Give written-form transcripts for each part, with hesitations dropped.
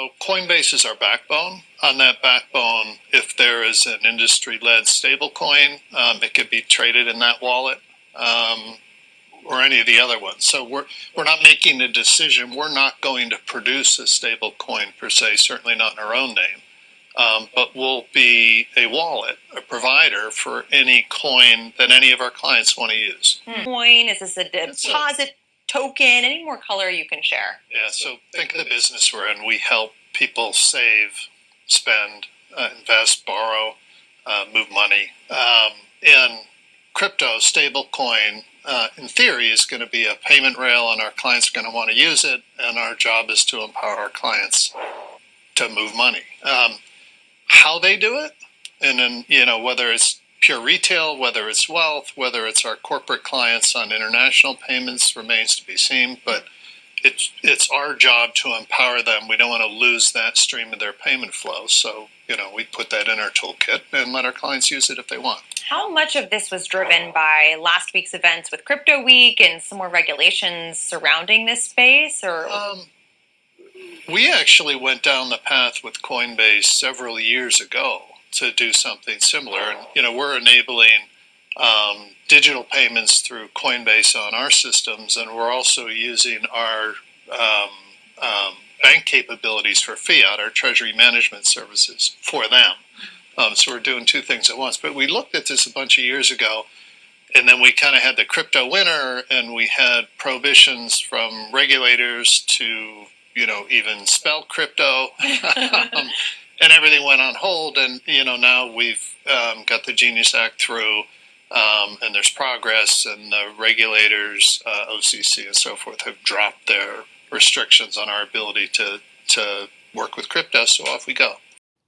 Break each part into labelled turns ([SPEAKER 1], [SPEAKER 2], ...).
[SPEAKER 1] So Coinbase is our backbone. On that backbone, if there is an industry-led stablecoin, it could be traded in that wallet. Or any of the other ones. So we're not making a decision. We're not going to produce a stable coin per se, certainly not in our own name. But we'll be a wallet, a provider for any coin that any of our clients want to use.
[SPEAKER 2] Coin, is this a deposit token? Any more color you can share?
[SPEAKER 1] Yeah, so think of the business we're in. We help people save, spend, invest, borrow, move money. In crypto, stable coin, in theory, is going to be a payment rail, and our clients are going to want to use it, and our job is to empower our clients to move money. How they do it, and then, whether it's pure retail, whether it's wealth, whether it's our corporate clients on international payments, remains to be seen, but it's our job to empower them. We don't want to lose that stream of their payment flow, so we put that in our toolkit and let our clients use it if they want.
[SPEAKER 2] How much of this was driven by last week's events with Crypto Week and some more regulations surrounding this space? Or
[SPEAKER 1] we actually went down the path with Coinbase several years ago to do something similar. And, we're enabling digital payments through Coinbase on our systems, and we're also using our bank capabilities for fiat, our treasury management services, for them. So we're doing two things at once. But we looked at this a bunch of years ago, and then we kind of had the crypto winter, and we had prohibitions from regulators to, even spell crypto, and everything went on hold. And, now we've got the Genius Act through, and there's progress, and the regulators, OCC and so forth, have dropped their restrictions on our ability to work with crypto, so off we go.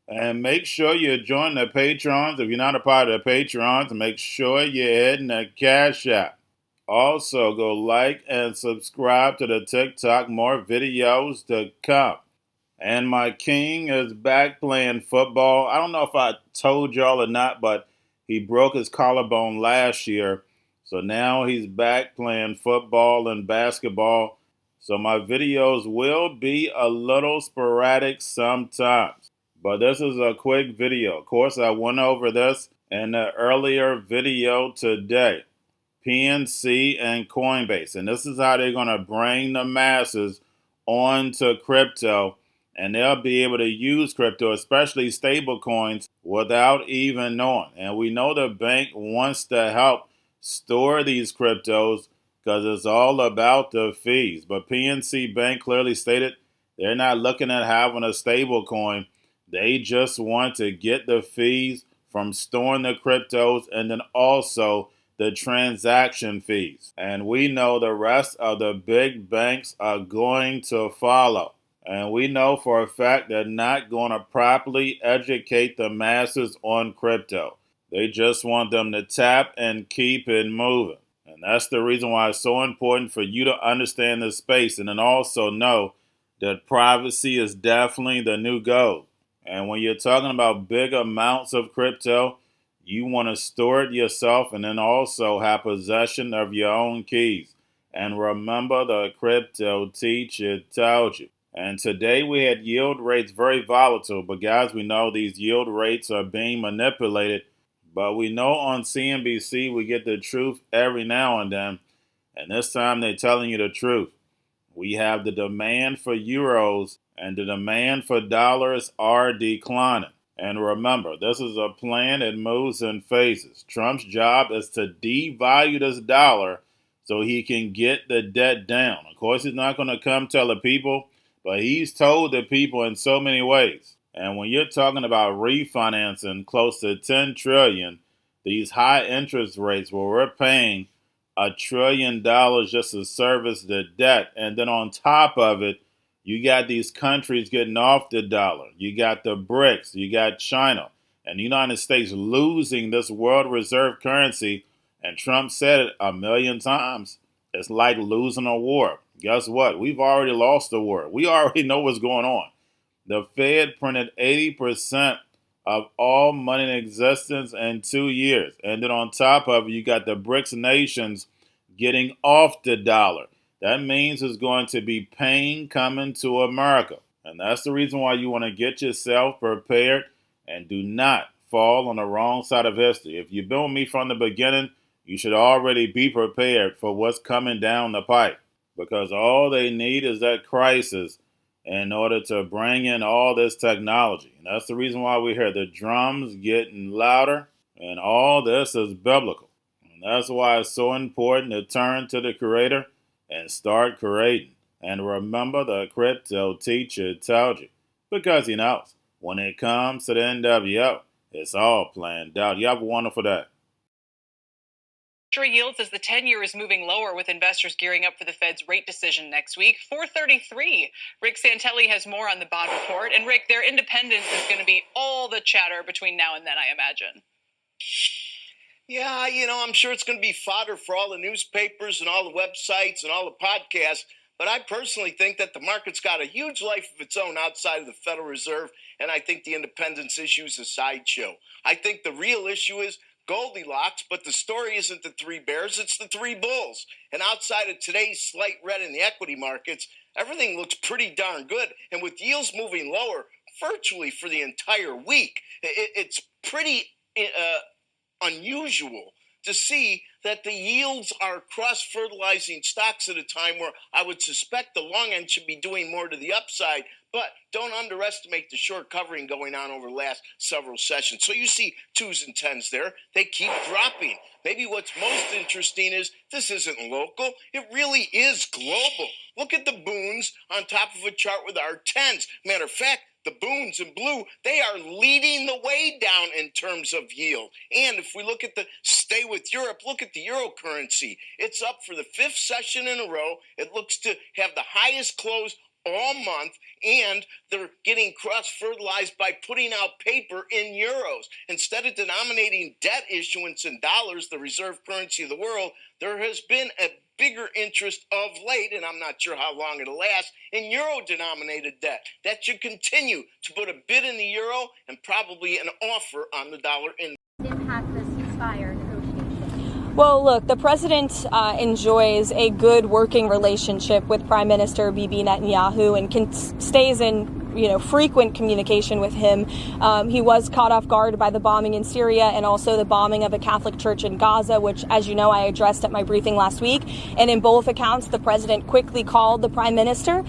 [SPEAKER 3] And make sure you join the Patrons. If you're not a part of the Patrons, make sure you're hitting the Cash App. Also, go like and subscribe to the TikTok. More videos to come. And my king is back playing football. I don't know if I told y'all or not, but he broke his collarbone last year. So now he's back playing football and basketball. So my videos will be a little sporadic sometimes. But this is a quick video. Of course, I went over this in the earlier video today. PNC and Coinbase. And this is how they're going to bring the masses onto crypto. And they'll be able to use crypto, especially stable coins, without even knowing. And we know the bank wants to help store these cryptos because it's all about the fees. But PNC Bank clearly stated they're not looking at having a stable coin. They just want to get the fees from storing the cryptos and then also the transaction fees. And we know the rest of the big banks are going to follow. And we know for a fact they're not going to properly educate the masses on crypto. They just want them to tap and keep it moving. And that's the reason why it's so important for you to understand this space and then also know that privacy is definitely the new gold. And when you're talking about big amounts of crypto, you want to store it yourself and then also have possession of your own keys. And remember, the crypto teacher told you. And today we had yield rates very volatile. But guys, we know these yield rates are being manipulated. But we know on CNBC we get the truth every now and then. And this time they're telling you the truth. We have the demand for euros and the demand for dollars are declining. And remember, this is a plan that moves in phases. Trump's job is to devalue this dollar so he can get the debt down. Of course, he's not going to come tell the people, but he's told the people in so many ways. And when you're talking about refinancing close to $10 trillion, these high interest rates where we're paying $1 trillion just to service the debt, and then on top of it, you got these countries getting off the dollar. You got the BRICS. You got China. And the United States losing this world reserve currency. And Trump said it 1,000,000 times. It's like losing a war. Guess what? We've already lost the war. We already know what's going on. The Fed printed 80% of all money in existence in 2 years. And then on top of it, you got the BRICS nations getting off the dollar. That means there's going to be pain coming to America. And that's the reason why you want to get yourself prepared and do not fall on the wrong side of history. If you've been with me from the beginning, you should already be prepared for what's coming down the pipe, because all they need is that crisis in order to bring in all this technology. And that's the reason why we hear the drums getting louder, and all this is biblical. And that's why it's so important to turn to the Creator and start creating. And remember, the crypto teacher told you, because he knows when it comes to the NWO, it's all planned out. You have a wonderful day.
[SPEAKER 4] Treasury yields as the 10-year is moving lower, with investors gearing up for the Fed's rate decision next week. 433. Rick Santelli has more on the bond report. And Rick, their independence is going to be all the chatter between now and then, I imagine.
[SPEAKER 5] Yeah, I'm sure it's going to be fodder for all the newspapers and all the websites and all the podcasts. But I personally think that the market's got a huge life of its own outside of the Federal Reserve, and I think the independence issue is a sideshow. I think the real issue is Goldilocks, but the story isn't the three bears, it's the three bulls. And outside of today's slight red in the equity markets, everything looks pretty darn good. And with yields moving lower virtually for the entire week, it's pretty unusual to see that the yields are cross-fertilizing stocks at a time where I would suspect the long end should be doing more to the upside, but don't underestimate the short covering going on over the last several sessions. So you see 2s and 10s there. They keep dropping. Maybe what's most interesting is this isn't local. It really is global. Look at the boons on top of a chart with our 10s. Matter of fact, the boons in blue, they are leading the way down in terms of yield. And if we look at the stay with Europe, look at the euro currency. It's up for the 5th session in a row. It looks to have the highest close all month, and they're getting cross-fertilized by putting out paper in euros. Instead of denominating debt issuance in dollars, the reserve currency of the world, there has been a bigger interest of late, and I'm not sure how long it'll last, in euro-denominated debt. That should continue to put a bid in the euro and probably an offer on the dollar in.
[SPEAKER 6] Impact the ceasefire negotiations?
[SPEAKER 7] Well, look, the president enjoys a good working relationship with Prime Minister Bibi Netanyahu and stays in frequent communication with him. He was caught off guard by the bombing in Syria and also the bombing of a Catholic church in Gaza, which, as you know, I addressed at my briefing last week. And in both accounts, the president quickly called the prime minister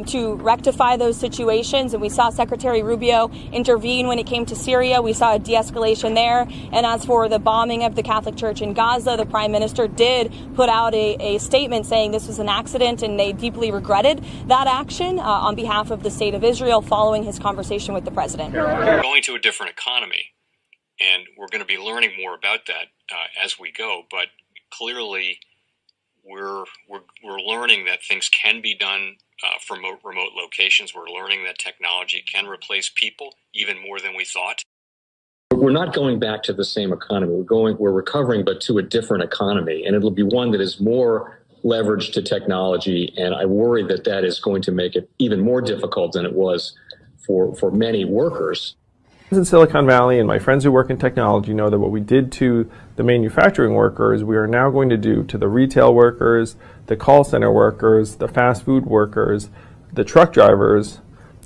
[SPEAKER 7] to rectify those situations. And we saw Secretary Rubio intervene when it came to Syria. We saw a de-escalation there. And as for the bombing of the Catholic church in Gaza, the prime minister did put out a statement saying this was an accident, and they deeply regretted that action on behalf of the state of Israel, following his conversation with the president.
[SPEAKER 8] We're going to a different economy, and we're going to be learning more about that as we go. But clearly, we're learning that things can be done from remote locations. We're learning that technology can replace people even more than we thought.
[SPEAKER 9] We're not going back to the same economy. We're recovering, but to a different economy, and it'll be one that is more leverage to technology, and I worry that is going to make it even more difficult than it was for many workers.
[SPEAKER 10] In Silicon Valley, and my friends who work in technology know that what we did to the manufacturing workers, we are now going to do to the retail workers, the call center workers, the fast food workers, the truck drivers,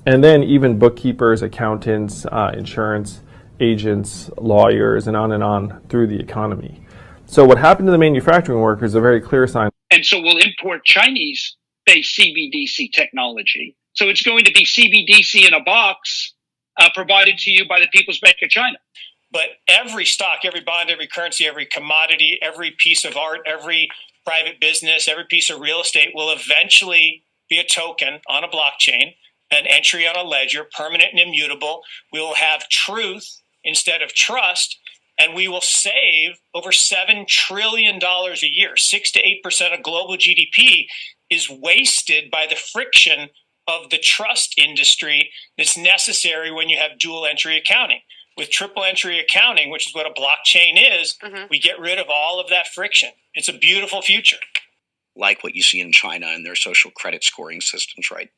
[SPEAKER 10] and then even bookkeepers, accountants, insurance agents, lawyers, and on through the economy. So what happened to the manufacturing workers is a very clear sign.
[SPEAKER 11] And so we'll import Chinese-based CBDC technology. So it's going to be CBDC in a box provided to you by the People's Bank of China.
[SPEAKER 12] But every stock, every bond, every currency, every commodity, every piece of art, every private business, every piece of real estate will eventually be a token on a blockchain, an entry on a ledger, permanent and immutable. We will have truth instead of trust. And we will save over $7 trillion a year. 6 to 8% of global GDP is wasted by the friction of the trust industry that's necessary when you have dual entry accounting. With triple entry accounting, which is what a blockchain is, we get rid of all of that friction. It's a beautiful future.
[SPEAKER 13] Like what you see in China and their social credit scoring systems, right?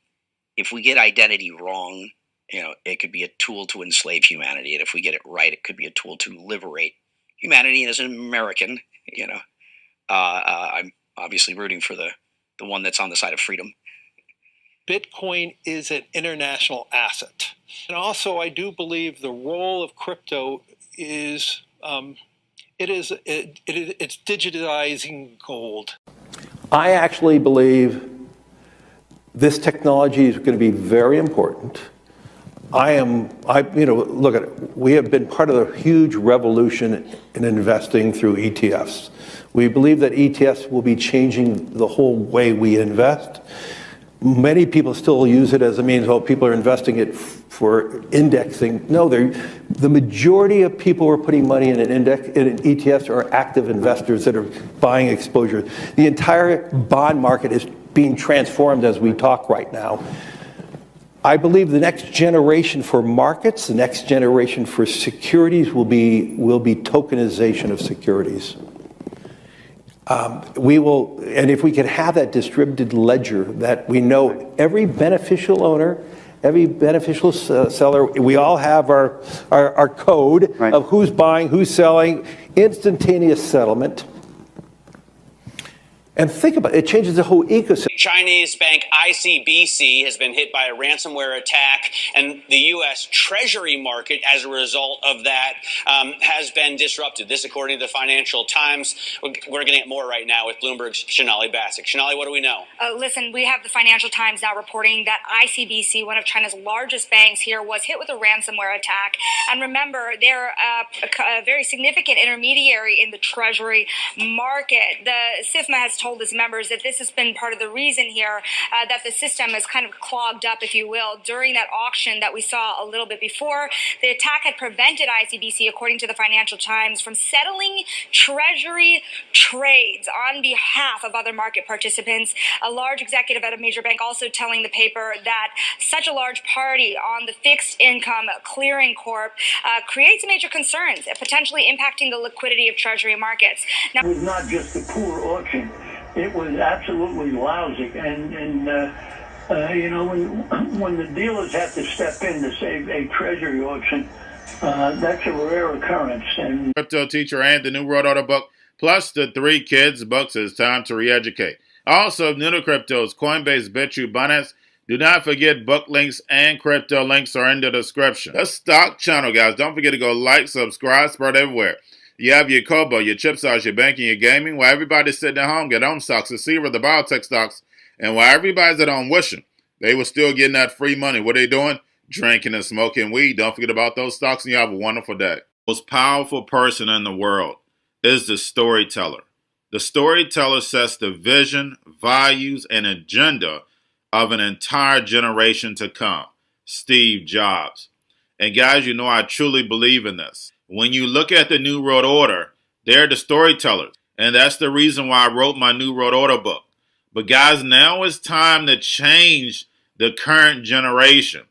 [SPEAKER 13] If we get identity wrong, it could be a tool to enslave humanity. And if we get it right, it could be a tool to liberate humanity. And as an American, I'm obviously rooting for the one that's on the side of freedom.
[SPEAKER 14] Bitcoin is an international asset. And also, I do believe the role of crypto is it's digitizing gold.
[SPEAKER 15] I actually believe this technology is going to be very important. Look at it. We have been part of the huge revolution in investing through ETFs. We believe that ETFs will be changing the whole way we invest. Many people still use it as a means, well, people are investing it for indexing. No, the majority of people who are putting money in in ETFs are active investors that are buying exposure. The entire bond market is being transformed as we talk right now. I believe the next generation for markets, the next generation for securities will be tokenization of securities. And if we can have that distributed ledger that we know every beneficial owner, every beneficial seller, we all have our code of who's buying, who's selling, instantaneous settlement. And think about it, it changes the whole ecosystem.
[SPEAKER 16] Chinese bank ICBC has been hit by a ransomware attack, and the U.S. Treasury market, as a result of that, has been disrupted. This, according to the Financial Times. We're getting at more right now with Bloomberg's Shonali Bassick. Shonali, what do we know?
[SPEAKER 17] Listen, we have the Financial Times now reporting that ICBC, one of China's largest banks here, was hit with a ransomware attack. And remember, they're a very significant intermediary in the Treasury market. The SIFMA has told its members that this has been part of the reason here that the system is kind of clogged up, if you will, during that auction that we saw a little bit before. The attack had prevented ICBC, according to the Financial Times, from settling Treasury trades on behalf of other market participants. A large executive at a major bank also telling the paper that such a large party on the fixed income clearing corp creates major concerns, potentially impacting the liquidity of Treasury markets.
[SPEAKER 18] Now, it was not just a poor auction. It was absolutely lousy, and when the dealers have to step in to save a treasury auction, that's a rare occurrence. And
[SPEAKER 3] Cryptoteacher and the new World Order book, plus the 3 kids books, It's Time to Re-Educate. Also, new to cryptos, Coinbase, Bitrue, Binance. Do not forget book links and crypto links are in the description. The stock channel, guys. Don't forget to go like, subscribe, spread everywhere. You have your Kobo, your chip stocks, your banking, your gaming. While everybody's sitting at home, get home stocks, the Seaver, the biotech stocks. And while everybody's at home wishing, they were still getting that free money. What are they doing? Drinking and smoking weed. Don't forget about those stocks, and you have a wonderful day. The most powerful person in the world is the storyteller. The storyteller sets the vision, values, and agenda of an entire generation to come. Steve Jobs. And guys, you know I truly believe in this. When you look at the New World Order, they're the storytellers. And that's the reason why I wrote my New World Order book. But guys, now it's time to change the current generation.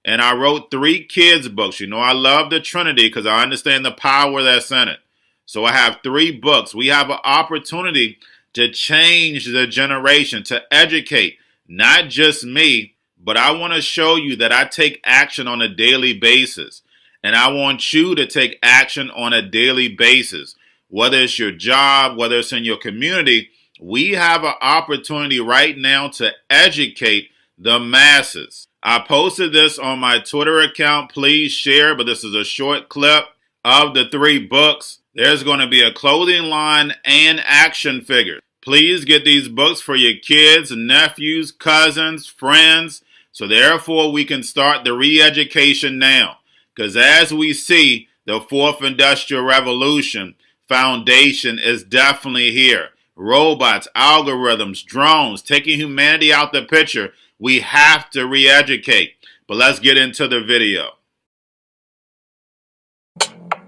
[SPEAKER 3] And I wrote 3 kids books. You know I love the Trinity because I understand the power that's in it. So I have 3 books. We have an opportunity to change the generation, to educate, not just me, but I want to show you that I take action on a daily basis. And I want you to take action on a daily basis. Whether it's your job, whether it's in your community, we have an opportunity right now to educate the masses. I posted this on my Twitter account. Please share, but this is a short clip of the 3 books. There's going to be a clothing line and action figures. Please get these books for your kids, nephews, cousins, friends, so therefore we can start the re-education now. Because as we see, the 4th Industrial Revolution foundation is definitely here. Robots, algorithms, drones, taking humanity out the picture. We have to re-educate. But let's get into the video.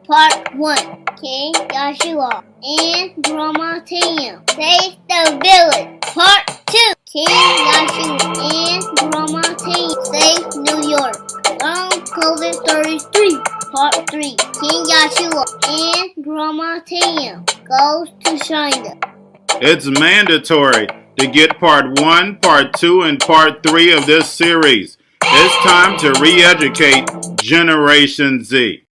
[SPEAKER 19] Part 1. King Joshua and Grandma Tam save the village. Part 2. King Joshua and Grandma Tam save New York from COVID 33. Part 3. King Joshua and Grandma Tam goes to China.
[SPEAKER 3] It's mandatory to get part 1, part 2, and part 3 of this series. It's time to re-educate Generation Z.